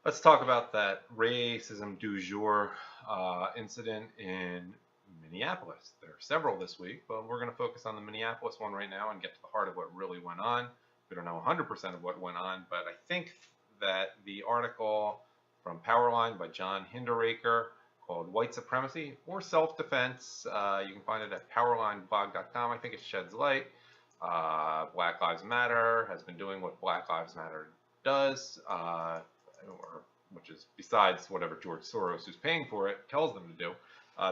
Let's talk about that racism du jour incident in Minneapolis. There are several this week, but we're going to focus on the Minneapolis one right now and get to the heart of what really went on. We don't know 100% of what went on, but I think that the article from Powerline by John Hinderaker called White Supremacy or Self-Defense, you can find it at powerlineblog.com. I think it sheds light. Black Lives Matter has been doing what Black Lives Matter does, which is besides whatever George Soros, who's paying for it, tells them to do.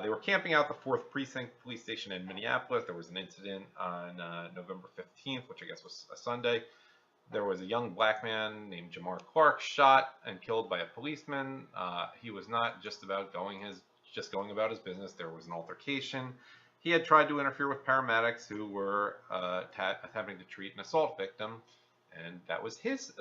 They were camping out the 4th Precinct police station in Minneapolis. There was an incident on November 15th, which I guess was a Sunday. There was a young black man named Jamar Clark shot and killed by a policeman. He was not just going about his business. There was an altercation. He had tried to interfere with paramedics who were attempting to treat an assault victim, and that was his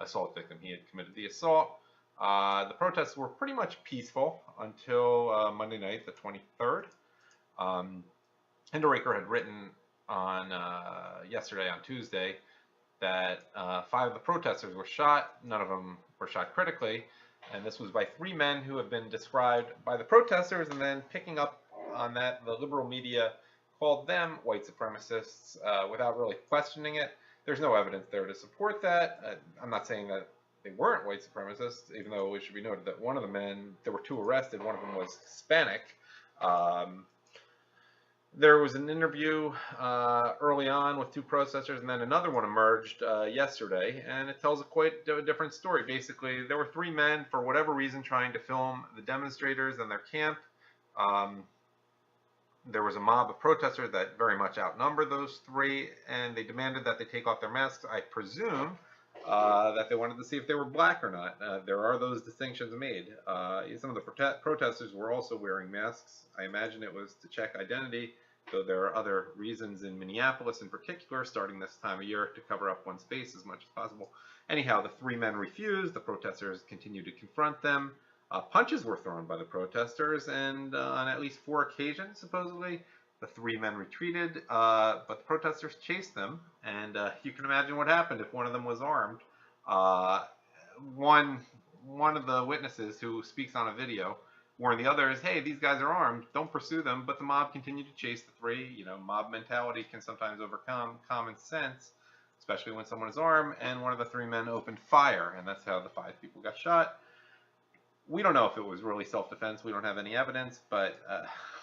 assault victim. He had committed the assault. The protests were pretty much peaceful until Monday night, the 23rd. Hinderaker had written on yesterday, on Tuesday, that 5 of the protesters were shot. None of them were shot critically, and this was by 3 men who have been described by the protesters, and then picking up on that, the liberal media called them white supremacists without really questioning it. There's no evidence there to support that. I'm not saying that they weren't white supremacists, even though it should be noted that one of the men, there were 2 arrested, one of them was Hispanic. There was an interview early on with 2 protesters, and then another one emerged yesterday, and it tells a quite different story. Basically, there were 3 men, for whatever reason, trying to film the demonstrators and their camp. There was a mob of protesters that very much outnumbered those 3, and they demanded that they take off their masks. I presume that they wanted to see if they were black or not. There are those distinctions made. Some of the protesters were also wearing masks. I imagine it was to check identity, though there are other reasons in Minneapolis in particular, starting this time of year, to cover up one's face as much as possible. Anyhow, the 3 men refused. The protesters continued to confront them. Punches were thrown by the protesters, and on at least 4 occasions, supposedly, the 3 men retreated, but the protesters chased them, and you can imagine what happened if one of them was armed. One of the witnesses who speaks on a video warned the others, hey, these guys are armed, don't pursue them, but the mob continued to chase the 3. You know, mob mentality can sometimes overcome common sense, especially when someone is armed, and one of the 3 men opened fire, and that's how the 5 people got shot. We don't know if it was really self-defense. We don't have any evidence, but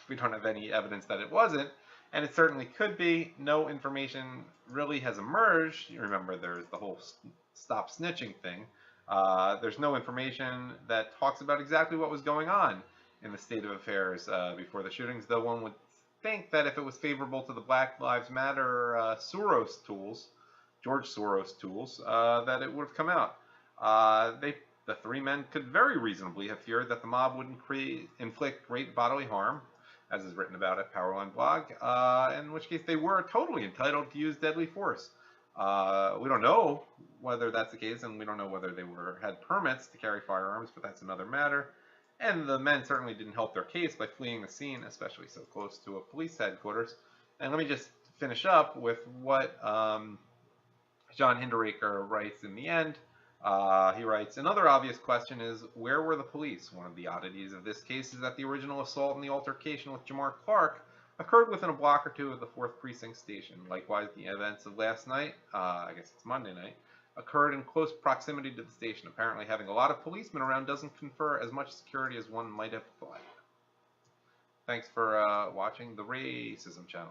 we don't have any evidence that it wasn't, and it certainly could be. No information really has emerged. You remember, there's the whole stop snitching thing. There's no information that talks about exactly what was going on in the state of affairs before the shootings, though one would think that if it was favorable to the Black Lives Matter Soros tools, George Soros tools, that it would have come out. The 3 men could very reasonably have feared that the mob would inflict great bodily harm, as is written about at Powerline blog, in which case they were totally entitled to use deadly force. We don't know whether that's the case, and we don't know whether they had permits to carry firearms, but that's another matter. And the men certainly didn't help their case by fleeing the scene, especially so close to a police headquarters. And let me just finish up with what John Hinderaker writes in the end. He writes, another obvious question is, where were the police? One of the oddities of this case is that the original assault and the altercation with Jamar Clark occurred within a block or 2 of the 4th Precinct station. Likewise, the events of last night, I guess it's Monday night, occurred in close proximity to the station. Apparently, having a lot of policemen around doesn't confer as much security as one might have thought. Thanks for watching the Racism channel.